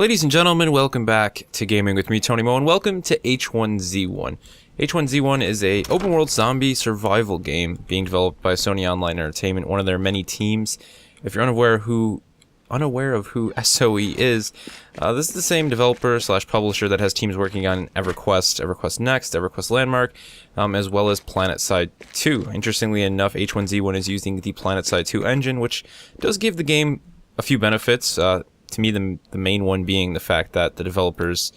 Ladies and gentlemen, welcome back to Gaming with me, Tony Mo, and welcome to H1Z1. H1Z1 is a open-world zombie survival game being developed by Sony Online Entertainment, one of their many teams. If you're unaware of who SOE is, this is the same developer slash publisher that has teams working on EverQuest, EverQuest Next, EverQuest Landmark, as well as PlanetSide 2. Interestingly enough, H1Z1 is using the PlanetSide 2 engine, which does give the game a few benefits. To me, the main one being the fact that the developers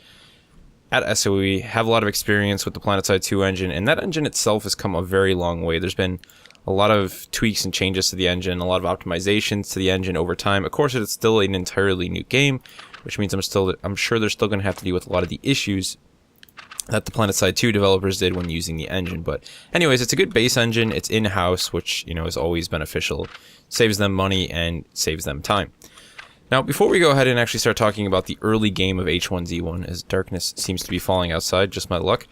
at SOE have a lot of experience with the PlanetSide 2 engine, and that engine itself has come a very long way. There's been a lot of tweaks and changes to the engine, a lot of optimizations to the engine over time. Of course, it's still an entirely new game, which means I'm sure they're still going to have to deal with a lot of the issues that the PlanetSide 2 developers did when using the engine. But anyways, it's a good base engine. It's in-house, which, is always beneficial. Saves them money and saves them time. Now, before we go ahead and actually start talking about the early game of H1Z1, as darkness seems to be falling outside, just my luck,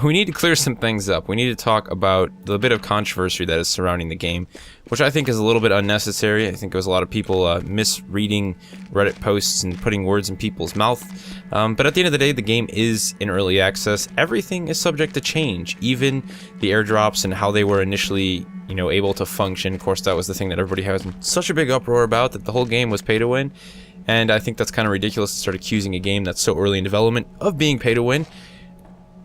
we need to clear some things up. We need to talk about the bit of controversy that is surrounding the game, which I think is a little bit unnecessary. I think it was a lot of people misreading Reddit posts and putting words in people's mouth. But at the end of the day, the game is in early access. Everything is subject to change, even the airdrops and how they were initially able to function. Of course, that was the thing that everybody had such a big uproar about, that the whole game was pay to win. And I think that's kind of ridiculous to start accusing a game that's so early in development of being pay to win.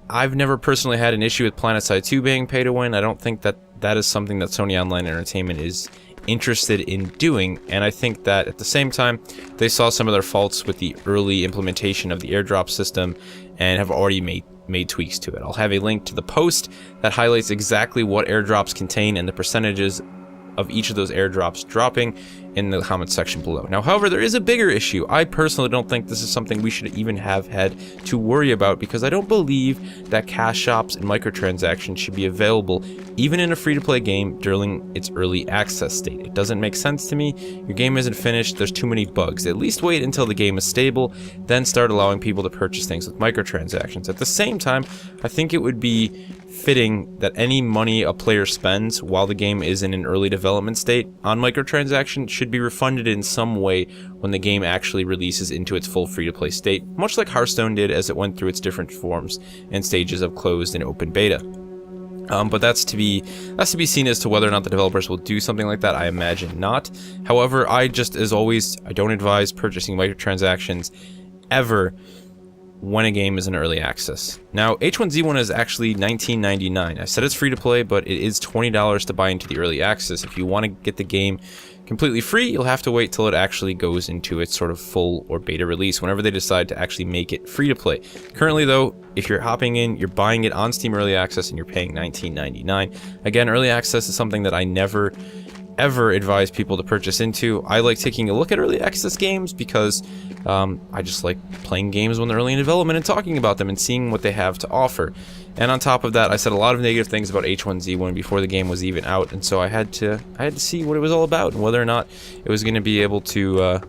I've never personally had an issue with PlanetSide 2 being pay to win. I don't think that that is something that Sony Online Entertainment is interested in doing, and I think that at the same time they saw some of their faults with the early implementation of the airdrop system and have already made tweaks to it. I'll have a link to the post that highlights exactly what airdrops contain and the percentages of each of those airdrops dropping in the comment section below. Now, however, there is a bigger issue. I personally don't think this is something we should even have had to worry about, because I don't believe that cash shops and microtransactions should be available even in a free-to-play game during its early access state. It doesn't make sense to me. Your game isn't finished. There's too many bugs. At least wait until the game is stable, then start allowing people to purchase things with microtransactions. At the same time, I think it would be fitting that any money a player spends while the game is in an early development state on microtransactions should be refunded in some way when the game actually releases into its full free-to-play state, much like Hearthstone did as it went through its different forms and stages of closed and open beta. But that's to be seen as to whether or not the developers will do something like that. I imagine not. However, I don't advise purchasing microtransactions ever when a game is in early access. Now, H1Z1 is actually $19.99. I said it's free to play, but it is $20 to buy into the early access. If you want to get the game completely free, you'll have to wait till it actually goes into its sort of full or beta release, whenever they decide to actually make it free to play. Currently though, if you're hopping in, you're buying it on Steam Early Access and you're paying $19.99. Again, early access is something that I never ever advise people to purchase into. I like taking a look at early access games because I just like playing games when they're early in development and talking about them and seeing what they have to offer. And on top of that, I said a lot of negative things about H1Z1 before the game was even out, and so I had to see what it was all about and whether or not it was going to be able to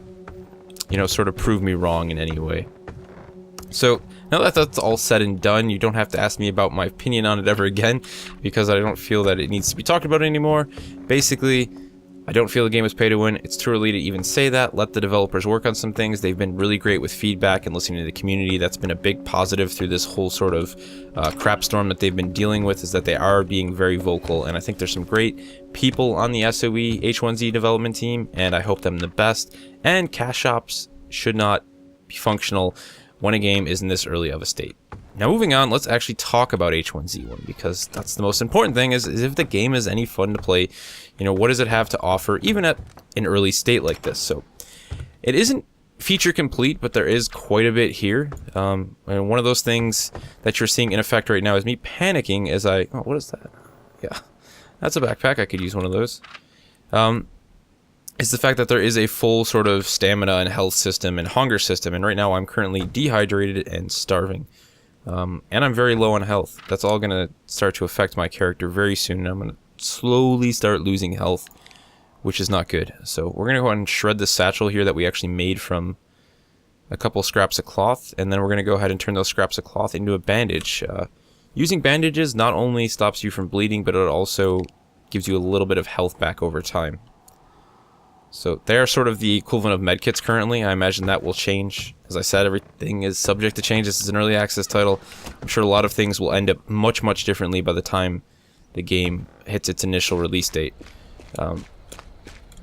sort of prove me wrong in any way. So now that that's all said and done, you don't have to ask me about my opinion on it ever again, because I don't feel that it needs to be talked about anymore. Basically, I don't feel the game is pay to win. It's too early to even say that. Let the developers work on some things. They've been really great with feedback and listening to the community. That's been a big positive through this whole sort of crap storm that they've been dealing with, is that they are being very vocal. And I think there's some great people on the SOE H1Z development team, and I hope them the best. And cash shops should not be functional when a game is in this early of a state. Now, moving on, let's actually talk about H1Z1, because that's the most important thing, is if the game is any fun to play, what does it have to offer, even at an early state like this? So, it isn't feature complete, but there is quite a bit here. And one of those things that you're seeing in effect right now is me panicking as oh, what is that? Yeah, that's a backpack. I could use one of those. Is the fact that there is a full sort of stamina and health system and hunger system, and right now I'm currently dehydrated and starving. And I'm very low on health. That's all going to start to affect my character very soon, and I'm going to slowly start losing health, which is not good. So we're going to go ahead and shred the satchel here that we actually made from a couple scraps of cloth, and then we're going to go ahead and turn those scraps of cloth into a bandage. Using bandages not only stops you from bleeding, but it also gives you a little bit of health back over time. So they're sort of the equivalent of medkits currently. I imagine that will change. As I said, everything is subject to change. This is an early access title. I'm sure a lot of things will end up much, much differently by the time the game hits its initial release date.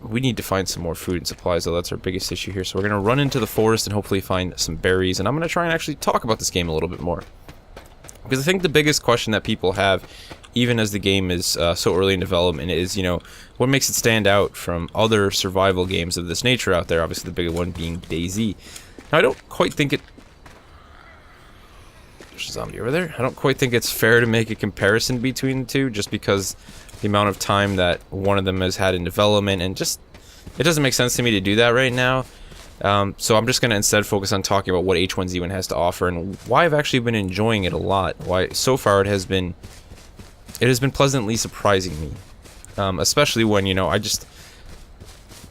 We need to find some more food and supplies, though. That's our biggest issue here. So we're going to run into the forest and hopefully find some berries. And I'm going to try and actually talk about this game a little bit more. Because I think the biggest question that people have, even as the game is so early in development, is, you know, what makes it stand out from other survival games of this nature out there? Obviously, the bigger one being DayZ. Now, I don't quite think it... There's a zombie over there. I don't quite think it's fair to make a comparison between the two, just because the amount of time that one of them has had in development, and just... It doesn't make sense to me to do that right now. So I'm just going to instead focus on talking about what H1Z1 has to offer and why I've actually been enjoying it a lot. Why so far it has been pleasantly surprising me. Especially when, you know,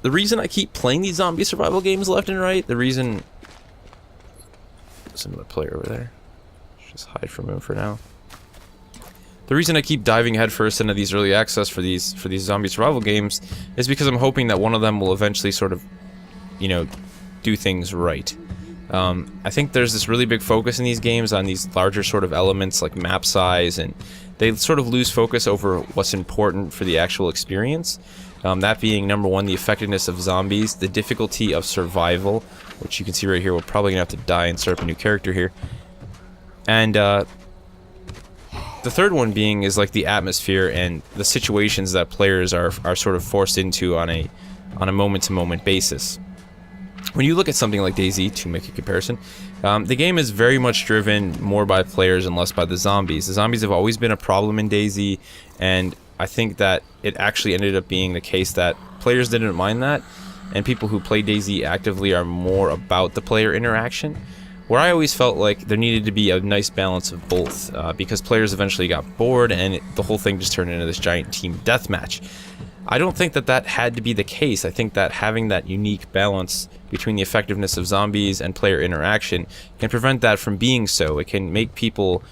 the reason I keep playing these zombie survival games left and right, the reason... There's another player over there. Just hide from him for now. The reason I keep diving headfirst into these early access for these zombie survival games is because I'm hoping that one of them will eventually sort of, you know, do things right. I think there's this really big focus in these games on these larger sort of elements like map size, and they sort of lose focus over what's important for the actual experience. That being, number one, the effectiveness of zombies, the difficulty of survival, which you can see right here. We're probably going to have to die and start up a new character here. And the third one being is like the atmosphere and the situations that players are sort of forced into on a moment-to-moment basis. When you look at something like DayZ, to make a comparison, the game is very much driven more by players and less by the zombies. The zombies have always been a problem in DayZ, and I think that it actually ended up being the case that players didn't mind that, and people who play DayZ actively are more about the player interaction. Where I always felt like there needed to be a nice balance of both, because players eventually got bored and the whole thing just turned into this giant team deathmatch. I don't think that had to be the case. I think that having that unique balance between the effectiveness of zombies and player interaction can prevent that from being so. It can make people...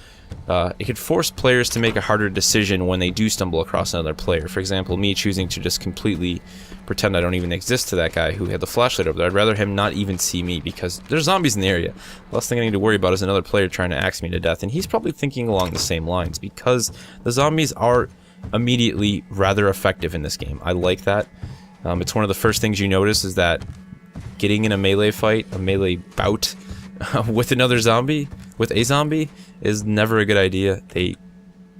it could force players to make a harder decision when they do stumble across another player. For example, me choosing to just completely pretend I don't even exist to that guy who had the flashlight over there. I'd rather him not even see me because there's zombies in the area. The last thing I need to worry about is another player trying to axe me to death. And he's probably thinking along the same lines because the zombies are immediately rather effective in this game. I like that. It's one of the first things you notice is that getting in a melee fight, a melee bout with a zombie, is never a good idea. They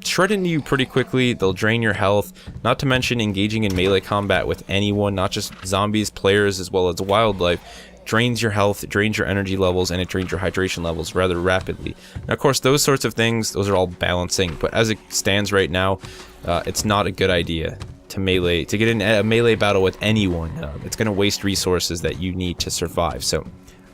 shred into you pretty quickly, they'll drain your health, not to mention engaging in melee combat with anyone, not just zombies, players, as well as wildlife, drains your health, drains your energy levels, and it drains your hydration levels rather rapidly. Now, of course, those sorts of things, those are all balancing, but as it stands right now, it's not a good idea to get in a melee battle with anyone. It's going to waste resources that you need to survive. So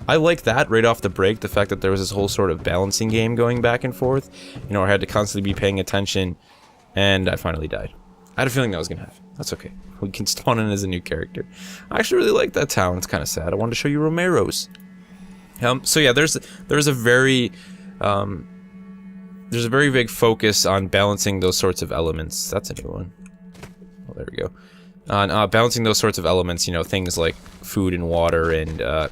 I like that right off the break, the fact that there was this whole sort of balancing game going back and forth. You know, I had to constantly be paying attention, and I finally died. I had a feeling that was going to happen. That's okay. We can spawn in as a new character. I actually really like that town. It's kind of sad. I wanted to show you Romero's. So yeah, there's a very big focus on balancing those sorts of elements. That's a new one. Oh, there we go. On balancing those sorts of elements, you know, things like food and water, and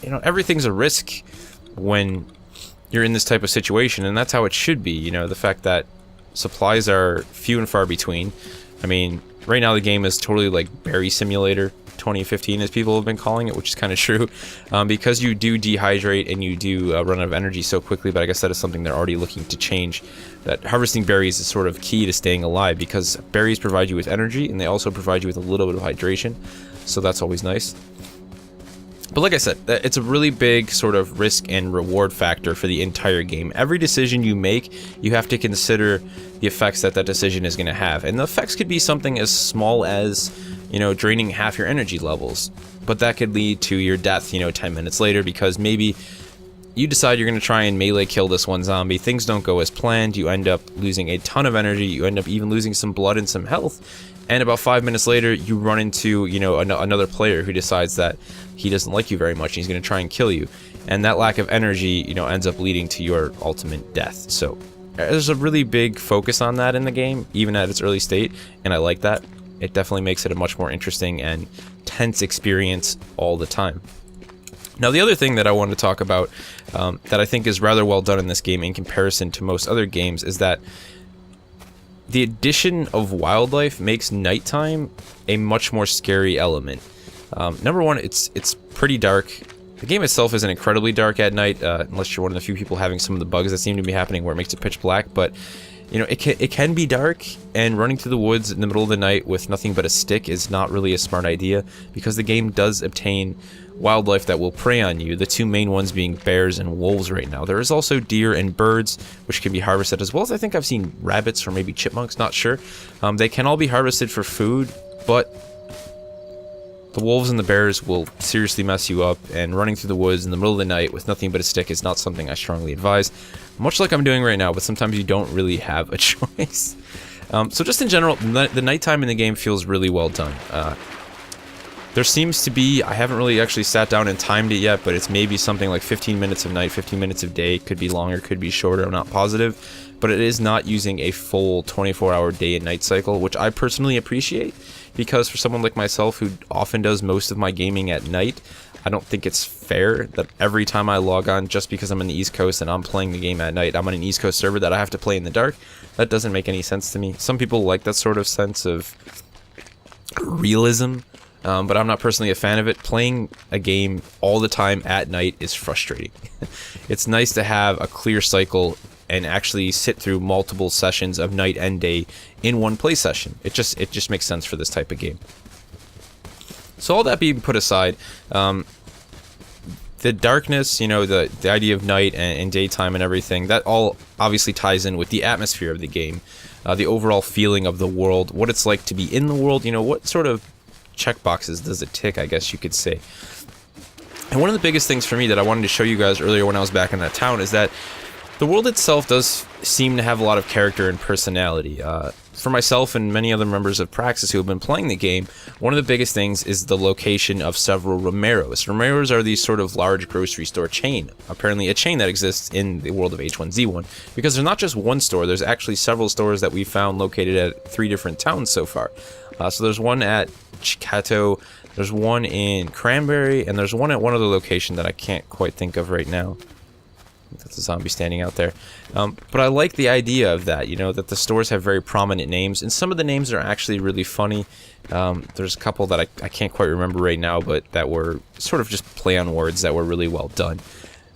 you know, everything's a risk when you're in this type of situation, and that's how it should be. You know, the fact that supplies are few and far between. I mean, right now the game is totally like Berry Simulator 2015, as people have been calling it, which is kind of true, because you do dehydrate and you do run out of energy so quickly. But I guess that is something they're already looking to change. That harvesting berries is sort of key to staying alive, because berries provide you with energy and they also provide you with a little bit of hydration, so that's always nice. But like I said, it's a really big sort of risk and reward factor for the entire game. Every decision you make, you have to consider the effects that decision is going to have. And the effects could be something as small as, you know, draining half your energy levels. But that could lead to your death, you know, 10 minutes later, because maybe you decide you're going to try and melee kill this one zombie. Things don't go as planned. You end up losing a ton of energy. You end up even losing some blood and some health. And about 5 minutes later, you run into, you know, another player who decides that he doesn't like you very much and he's going to try and kill you. And that lack of energy, you know, ends up leading to your ultimate death. So there's a really big focus on that in the game, even at its early state, and I like that. it definitely makes it a much more interesting and tense experience all the time. Now, the other thing that I wanted to talk about that I think is rather well done in this game in comparison to most other games is that the addition of wildlife makes nighttime a much more scary element. Number one, it's pretty dark. The game itself isn't incredibly dark at night, unless you're one of the few people having some of the bugs that seem to be happening where it makes it pitch black, but you know, it can be dark, and running through the woods in the middle of the night with nothing but a stick is not really a smart idea, because the game does obtain wildlife that will prey on you, the two main ones being bears and wolves right now. There is also deer and birds, which can be harvested, as well as I think I've seen rabbits or maybe chipmunks, not sure. They can all be harvested for food, but the wolves and the bears will seriously mess you up, and running through the woods in the middle of the night with nothing but a stick is not something I strongly advise. Much like I'm doing right now, but sometimes you don't really have a choice. So just in general, the nighttime in the game feels really well done. There seems to be, I haven't really actually sat down and timed it yet, but it's maybe something like 15 minutes of night, 15 minutes of day. Could be longer, could be shorter, I'm not positive. But it is not using a full 24-hour day and night cycle, which I personally appreciate, because for someone like myself who often does most of my gaming at night, I don't think it's fair that every time I log on, just because I'm on the East Coast and I'm playing the game at night, I'm on an East Coast server, that I have to play in the dark. That doesn't make any sense to me. Some people like that sort of sense of realism, but I'm not personally a fan of it. Playing a game all the time at night is frustrating. It's nice to have a clear cycle and actually sit through multiple sessions of night and day in one play session. It just makes sense for this type of game. So all that being put aside, the darkness, you know, the idea of night and daytime and everything, that all obviously ties in with the atmosphere of the game, the overall feeling of the world, what it's like to be in the world, you know, what sort of checkboxes does it tick, I guess you could say. And one of the biggest things for me that I wanted to show you guys earlier when I was back in that town is that the world itself does seem to have a lot of character and personality. For myself and many other members of Praxis who have been playing the game, one of the biggest things is the location of several Romeros. Romeros are these sort of large grocery store chain, apparently a chain that exists in the world of H1Z1, because there's not just one store, there's actually several stores that we found located at 3 different towns so far. So there's one at Chicato, there's one in Cranberry, and there's one at one other location that I can't quite think of right now. That's a zombie standing out there. But I like the idea of that, you know, that the stores have very prominent names, and some of the names are actually really funny. There's a couple that I can't quite remember right now, but that were sort of just play on words that were really well done.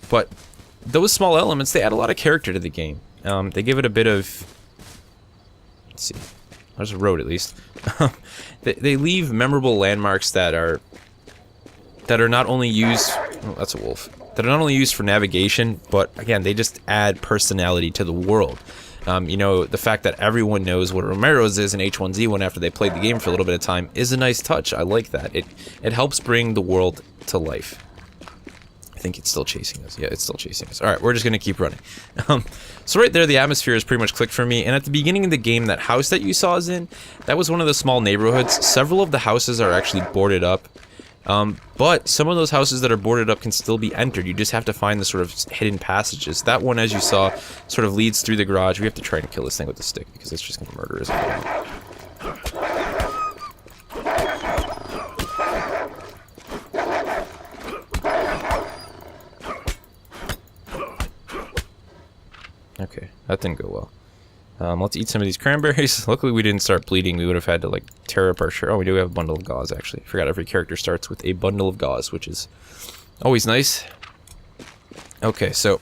But those small elements, they add a lot of character to the game. They give it a bit of... Let's see. There's a road, at least. They leave memorable landmarks that are not only used... Oh, that's a wolf. That are not only used for navigation, but again, they just add personality to the world. You know, the fact that everyone knows what Romero's is in H1Z1 after they played the game for a little bit of time is a nice touch. I like that. It helps bring the world to life. I think it's still chasing us. Yeah, it's still chasing us. Alright, we're just going to keep running. So right there, the atmosphere is pretty much clicked for me. And at the beginning of the game, that house that you saw is in, that was one of the small neighborhoods. Several of the houses are actually boarded up. But some of those houses that are boarded up can still be entered. You just have to find the sort of hidden passages. That one, as you saw, sort of leads through the garage. We have to try and kill this thing with the stick because it's just going to murder us. Okay, that didn't go well. Let's eat some of these cranberries. Luckily we didn't start bleeding. We would have had to like tear up our shirt. Oh, we do have a bundle of gauze actually. Forgot every character starts with a bundle of gauze, which is always nice. Okay, so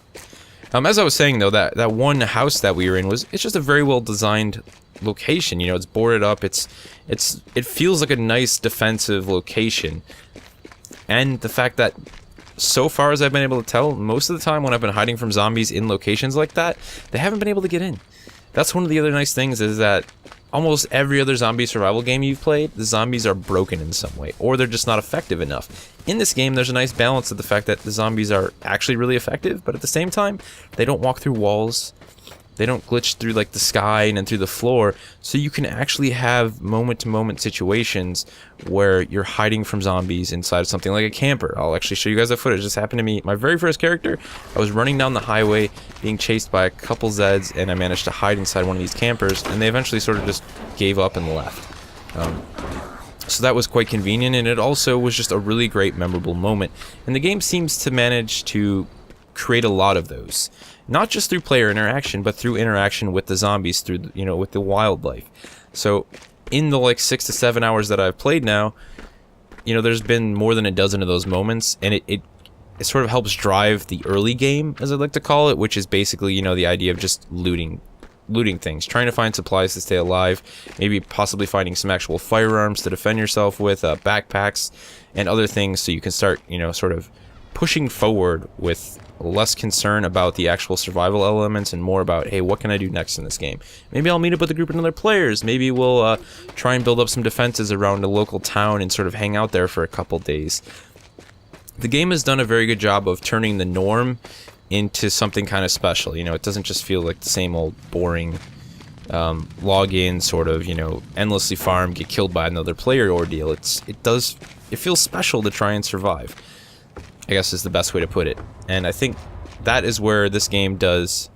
as I was saying though, that one house that we were in it's just a very well designed location. You know, it's boarded up. It feels like a nice defensive location, and the fact that so far as I've been able to tell, most of the time when I've been hiding from zombies in locations like that, they haven't been able to get in. That's one of the other nice things, is that almost every other zombie survival game you've played, the zombies are broken in some way, or they're just not effective enough. In this game, there's a nice balance of the fact that the zombies are actually really effective, but at the same time, they don't walk through walls, they don't glitch through like the sky and then through the floor, so you can actually have moment-to-moment situations where you're hiding from zombies inside of something like a camper. I'll actually show you guys that footage. This happened to me. My very first character, I was running down the highway, being chased by a couple Zeds, and I managed to hide inside one of these campers, and they eventually sort of just gave up and left. So that was quite convenient, and it also was just a really great, memorable moment. And the game seems to manage to create a lot of those. Not just through player interaction, but through interaction with the zombies, through, you know, with the wildlife. So in the like 6 to 7 hours that I've played now, you know, there's been more than a dozen of those moments, and it sort of helps drive the early game, as I like to call it, which is basically, you know, the idea of just looting things, trying to find supplies to stay alive, maybe possibly finding some actual firearms to defend yourself with, backpacks, and other things, so you can start, you know, sort of pushing forward with less concern about the actual survival elements and more about, hey, what can I do next in this game? Maybe I'll meet up with a group of other players. Maybe we'll try and build up some defenses around a local town and sort of hang out there for a couple days. The game has done a very good job of turning the norm into something kind of special. You know, it doesn't just feel like the same old boring login sort of, you know, endlessly farm, get killed by another player ordeal. It feels special to try and survive, I guess is the best way to put it. And I think that is where this game does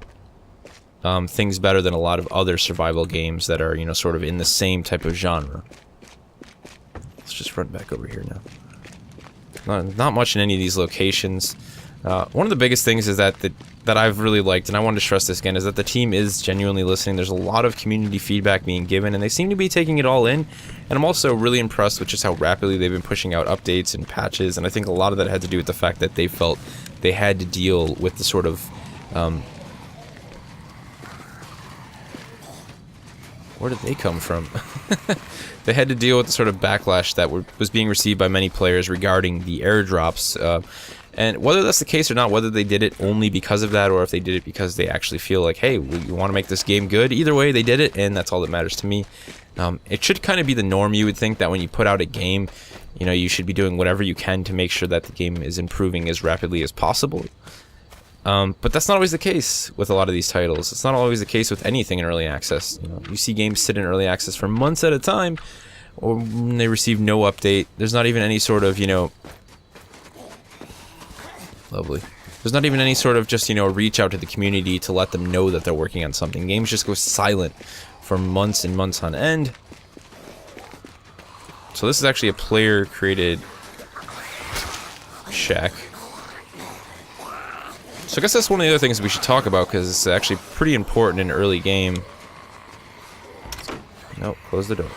things better than a lot of other survival games that are, you know, sort of in the same type of genre. Let's just run back over here now. Not much in any of these locations. One of the biggest things is that I've really liked, and I wanted to stress this again, is that the team is genuinely listening. There's a lot of community feedback being given, and they seem to be taking it all in. And I'm also really impressed with just how rapidly they've been pushing out updates and patches, and I think a lot of that had to do with the fact that they felt they had to deal with the sort of... where did they come from? They had to deal with the sort of backlash that was being received by many players regarding the airdrops. And whether that's the case or not, whether they did it only because of that, or if they did it because they actually feel like, hey, we want to make this game good, either way, they did it, and that's all that matters to me. It should kind of be the norm, you would think, that when you put out a game, you know, you should be doing whatever you can to make sure that the game is improving as rapidly as possible. But that's not always the case with a lot of these titles. It's not always the case with anything in early access. You know, you see games sit in early access for months at a time, or when they receive no update. There's not even any sort of, you know... Lovely. There's not even any sort of just, you know, reach out to the community to let them know that they're working on something. Games just go silent for months and months on end. So this is actually a player-created shack. So I guess that's one of the other things we should talk about, because it's actually pretty important in an early game. Nope, close the door.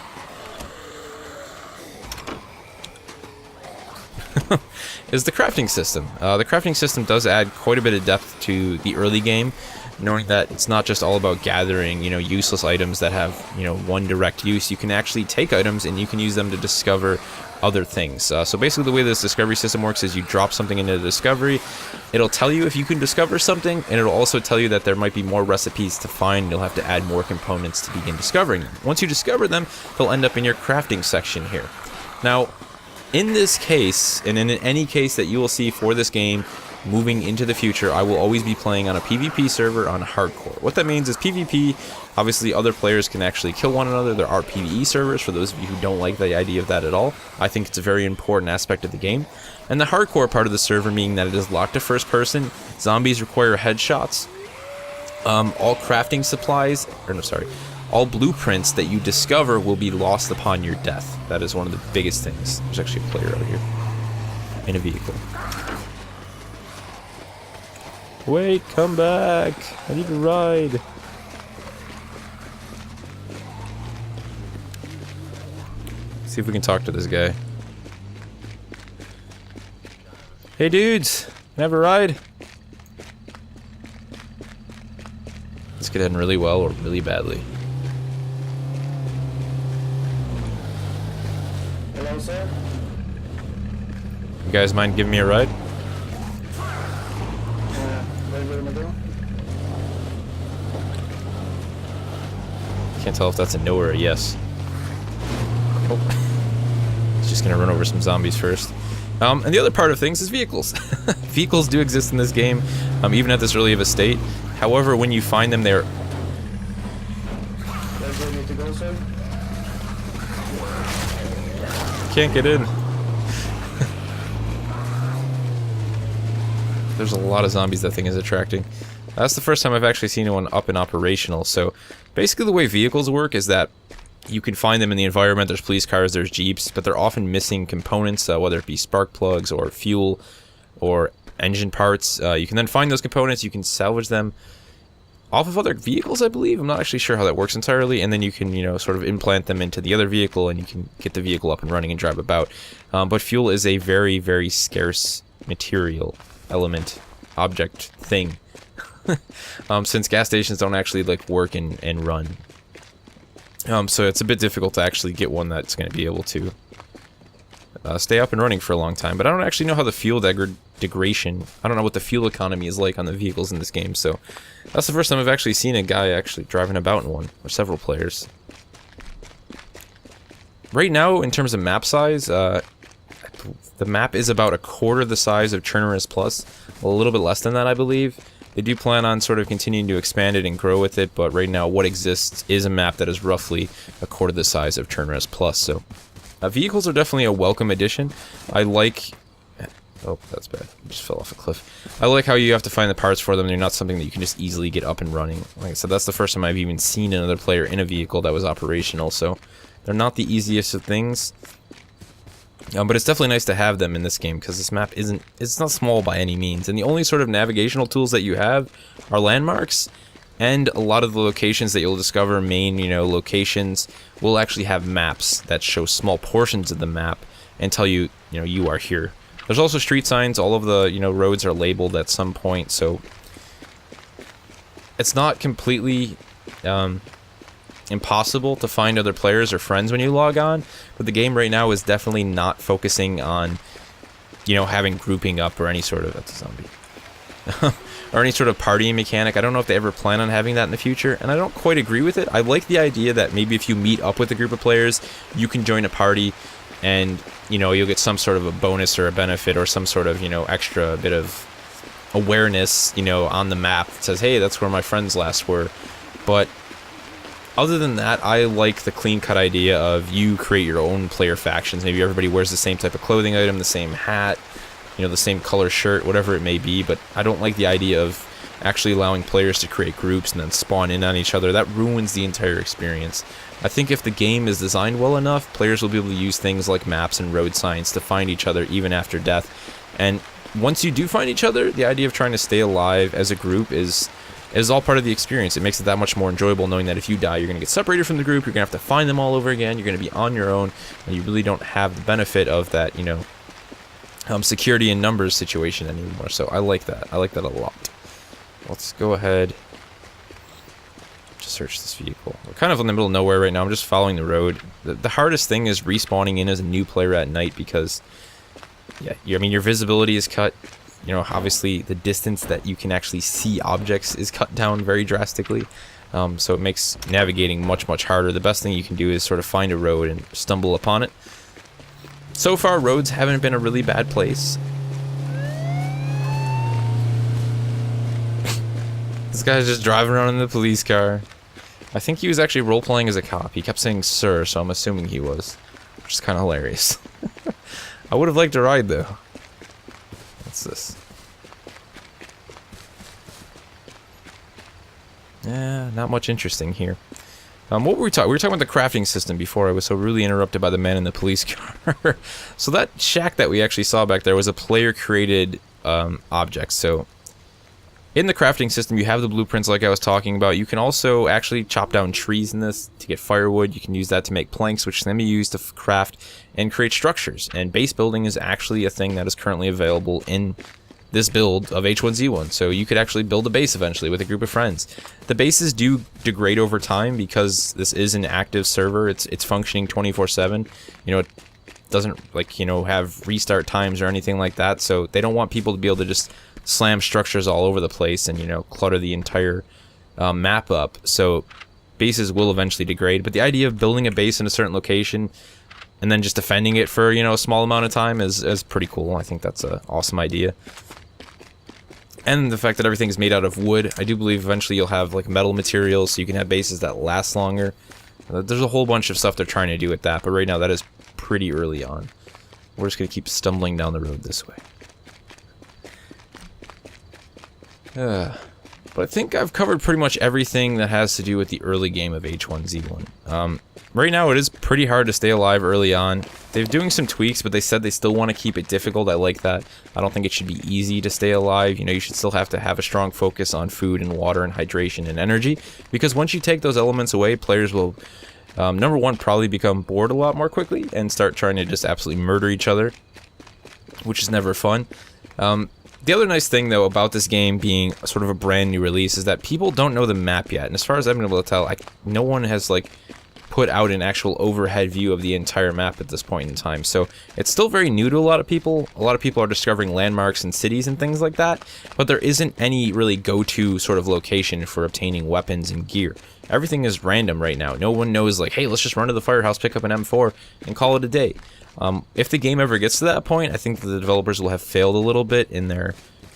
Is the crafting system. The crafting system does add quite a bit of depth to the early game, knowing that it's not just all about gathering, you know, useless items that have, you know, one direct use. You can actually take items and you can use them to discover other things. So basically the way this discovery system works is you drop something into the discovery, it'll tell you if you can discover something, and it'll also tell you that there might be more recipes to find. You'll have to add more components to begin discovering them. Once you discover them, they'll end up in your crafting section here. Now, in this case, and in any case that you will see for this game moving into the future, I will always be playing on a PvP server on hardcore. What that means is PvP, obviously other players can actually kill one another. There are PvE servers for those of you who don't like the idea of that at all. I think it's a very important aspect of the game. And the hardcore part of the server, meaning that it is locked to first person, zombies require headshots, all crafting supplies, or no, sorry, all blueprints that you discover will be lost upon your death. That is one of the biggest things. There's actually a player out here in a vehicle. Wait, come back. I need to ride. See if we can talk to this guy. Hey dudes, can I have a ride? This could end really well or really badly. Hello, sir. You guys mind giving me a ride? Where are you gonna go? Can't tell if that's a no or a yes. Oh. It's just gonna run over some zombies first. And the other part of things is vehicles. Vehicles do exist in this game, even at this early of a state. However, when you find them, they're... Where do you need to go, sir? Can't get in. There's a lot of zombies that thing is attracting. That's the first time I've actually seen one up and operational. So basically the way vehicles work is that You can find them in the environment. There's police cars, there's jeeps, but they're often missing components, whether it be spark plugs or fuel or engine parts. You can then find those components, you can salvage them off of other vehicles, I believe. I'm not actually sure how that works entirely, and then you can, you know, sort of implant them into the other vehicle, and you can get the vehicle up and running and drive about. But fuel is a very, very scarce material, element, object, thing. Since gas stations don't actually, like, work and run. So it's a bit difficult to actually get one that's going to be able to stay up and running for a long time. But I don't actually know how the fuel degradation, I don't know what the fuel economy is like on the vehicles in this game. So that's the first time I've actually seen a guy actually driving about in one, or several players. Right now, in terms of map size, the map is about a quarter the size of Chernarus Plus, a little bit less than that, I believe. They do plan on sort of continuing to expand it and grow with it, but right now what exists is a map that is roughly a quarter the size of Chernarus Plus. So vehicles are definitely a welcome addition. I like... Oh, that's bad. I just fell off a cliff. I like how you have to find the parts for them. They're not something that you can just easily get up and running. Like I said, that's the first time I've even seen another player in a vehicle that was operational, so they're not the easiest of things. But it's definitely nice to have them in this game, because this map it's not small by any means, and the only sort of navigational tools that you have are landmarks, and a lot of the locations that you'll discover, main, you know, locations, will actually have maps that show small portions of the map and tell you, you know, you are here. There's also street signs. All of the, you know, roads are labeled at some point, so it's not completely impossible to find other players or friends when you log on, but the game right now is definitely not focusing on, you know, having grouping up or any sort of... That's a zombie. Or any sort of partying mechanic. I don't know if they ever plan on having that in the future, and I don't quite agree with it. I like the idea that maybe if you meet up with a group of players, you can join a party, and, you know, you'll get some sort of a bonus or a benefit or some sort of, you know, extra bit of awareness, you know, on the map that says, hey, that's where my friends last were. But other than that, I like the clean-cut idea of you create your own player factions. Maybe everybody wears the same type of clothing item, the same hat, you know, the same color shirt, whatever it may be, but I don't like the idea of actually allowing players to create groups and then spawn in on each other. That ruins the entire experience. I think if the game is designed well enough, players will be able to use things like maps and road signs to find each other even after death. And once you do find each other, the idea of trying to stay alive as a group is all part of the experience. It makes it that much more enjoyable knowing that if you die, you're going to get separated from the group, you're going to have to find them all over again, you're going to be on your own, and you really don't have the benefit of that, you know, security in numbers situation anymore. So I like that. I like that a lot. Let's go ahead, just search this vehicle. We're kind of in the middle of nowhere right now. I'm just following the road. The hardest thing is respawning in as a new player at night because, yeah, I mean, your visibility is cut. You know, obviously the distance that you can actually see objects is cut down very drastically. So it makes navigating much, much harder. The best thing you can do is sort of find a road and stumble upon it. So far, roads haven't been a really bad place. This guy's just driving around in the police car. I think he was actually role-playing as a cop. He kept saying sir, so I'm assuming he was, which is kind of hilarious. I would have liked to ride, though. What's this? Yeah, not much interesting here. What were we talking? We were talking about the crafting system before I was so rudely interrupted by the man in the police car. So that shack that we actually saw back there was a player-created object. So in the crafting system, you have the blueprints like I was talking about. You can also actually chop down trees in this to get firewood. You can use that to make planks, which can then be used to craft and create structures. And base building is actually a thing that is currently available in this build of H1Z1. So you could actually build a base eventually with a group of friends. The bases do degrade over time because this is an active server. It's functioning 24/7. You know, it doesn't, like, you know, have restart times or anything like that. So they don't want people to be able to just slam structures all over the place and, you know, clutter the entire map up. So bases will eventually degrade. But the idea of building a base in a certain location and then just defending it for, you know, a small amount of time is pretty cool. I think that's an awesome idea. And the fact that everything is made out of wood, I do believe eventually you'll have like metal materials so you can have bases that last longer. There's a whole bunch of stuff they're trying to do with that, but right now that is pretty early on. We're just going to keep stumbling down the road this way. But I think I've covered pretty much everything that has to do with the early game of H1Z1. Right now, it is pretty hard to stay alive early on. They're doing some tweaks, but they said they still want to keep it difficult. I like that. I don't think it should be easy to stay alive. You know, you should still have to have a strong focus on food and water and hydration and energy, because once you take those elements away, players will, number one, probably become bored a lot more quickly and start trying to just absolutely murder each other, which is never fun. The other nice thing, though, about this game being sort of a brand new release is that people don't know the map yet. And as far as I've been able to tell, no one has, like, put out an actual overhead view of the entire map at this point in time. So it's still very new to a lot of people. A lot of people are discovering landmarks and cities and things like that. But there isn't any really go-to sort of location for obtaining weapons and gear. Everything is random right now. No one knows, like, hey, let's just run to the firehouse, pick up an M4, and call it a day. If the game ever gets to that point, I think the developers will have failed a little bit in their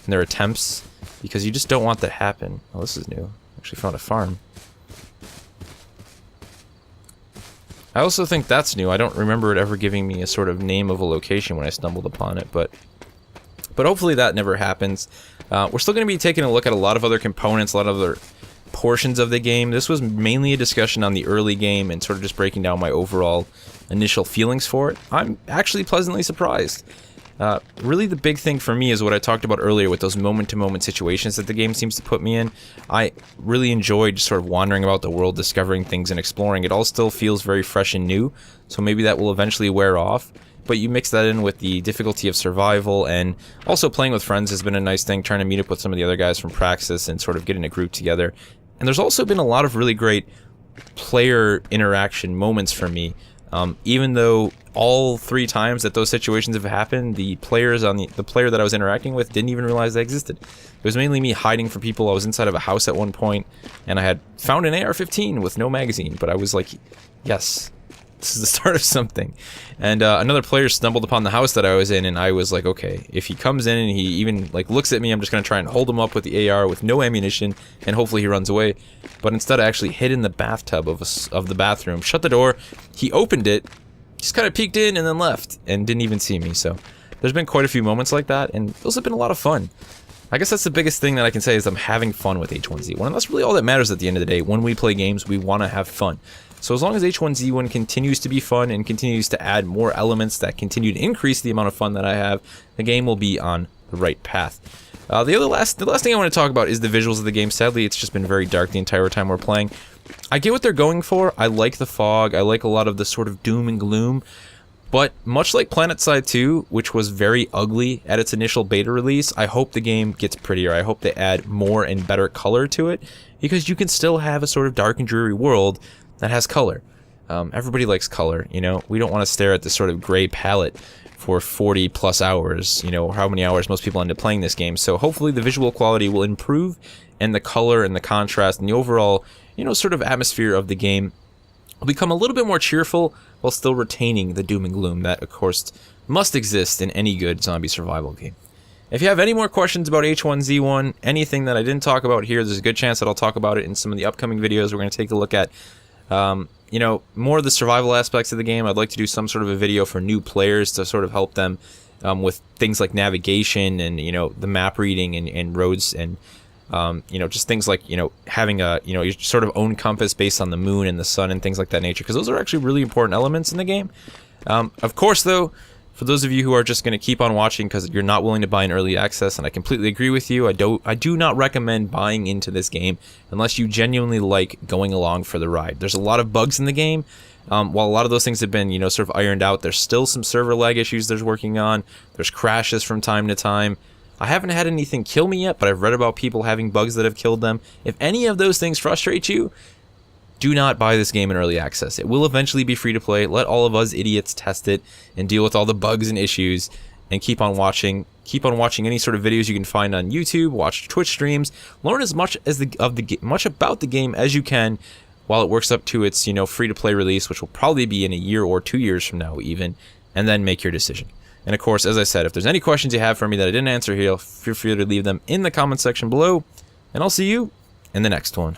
attempts, because you just don't want that to happen. Oh, this is new. Actually found a farm. I also think that's new. I don't remember it ever giving me a sort of name of a location when I stumbled upon it, but hopefully that never happens. We're still going to be taking a look at a lot of other components, a lot of other portions of the game. This was mainly a discussion on the early game and sort of just breaking down my overall initial feelings for it. I'm actually pleasantly surprised. Really the big thing for me is what I talked about earlier with those moment-to-moment situations that the game seems to put me in. I really enjoyed just sort of wandering about the world, discovering things and exploring. It all still feels very fresh and new, so maybe that will eventually wear off. But you mix that in with the difficulty of survival, and also playing with friends has been a nice thing, trying to meet up with some of the other guys from Praxis and sort of get in a group together. And there's also been a lot of really great player interaction moments for me. Even though all 3 times that those situations have happened, the player that I was interacting with didn't even realize they existed. It was mainly me hiding from people. I was inside of a house at one point, and I had found an AR-15 with no magazine, but I was like, yes, this is the start of something. And another player stumbled upon the house that I was in, and I was like, okay, if he comes in and he even like looks at me, I'm just gonna try and hold him up with the AR with no ammunition, and hopefully he runs away. But instead, I actually hid in the bathtub of the bathroom, shut the door. He opened it, just kind of peeked in and then left, and didn't even see me. So there's been quite a few moments like that, and those have been a lot of fun. I guess that's the biggest thing that I can say is I'm having fun with H1Z1, and that's really all that matters at the end of the day. When we play games, we want to have fun. So as long as H1Z1 continues to be fun and continues to add more elements that continue to increase the amount of fun that I have, the game will be on the right path. The last thing I want to talk about is the visuals of the game. Sadly, it's just been very dark the entire time we're playing. I get what they're going for. I like the fog. I like a lot of the sort of doom and gloom. But much like PlanetSide 2, which was very ugly at its initial beta release, I hope the game gets prettier. I hope they add more and better color to it, because you can still have a sort of dark and dreary world that has color. Everybody likes color, you know? We don't want to stare at this sort of gray palette for 40 plus hours, you know, how many hours most people end up playing this game. So hopefully the visual quality will improve, and the color and the contrast and the overall, you know, sort of atmosphere of the game will become a little bit more cheerful while still retaining the doom and gloom that, of course, must exist in any good zombie survival game. If you have any more questions about H1Z1, anything that I didn't talk about here, there's a good chance that I'll talk about it in some of the upcoming videos. We're going to take a look at you know, more of the survival aspects of the game. I'd like to do some sort of a video for new players to sort of help them with things like navigation and, you know, the map reading and roads and, you know, just things like, you know, having a, you know, your sort of own compass based on the moon and the sun and things like that nature, because those are actually really important elements in the game. Of course, though, for those of you who are just going to keep on watching because you're not willing to buy an early access, and I completely agree with you, I do not recommend buying into this game unless you genuinely like going along for the ride. There's a lot of bugs in the game. While a lot of those things have been, you know, sort of ironed out, there's still some server lag issues there's working on. There's crashes from time to time. I haven't had anything kill me yet, but I've read about people having bugs that have killed them. If any of those things frustrate you, do not buy this game in early access. It will eventually be free to play. Let all of us idiots test it and deal with all the bugs and issues, and keep on watching. Keep on watching any sort of videos you can find on YouTube. Watch Twitch streams. Learn as much as much about the game as you can while it works up to its, you know, free to play release, which will probably be in a year or 2 years from now even, and then make your decision. And of course, as I said, if there's any questions you have for me that I didn't answer here, feel free to leave them in the comment section below, and I'll see you in the next one.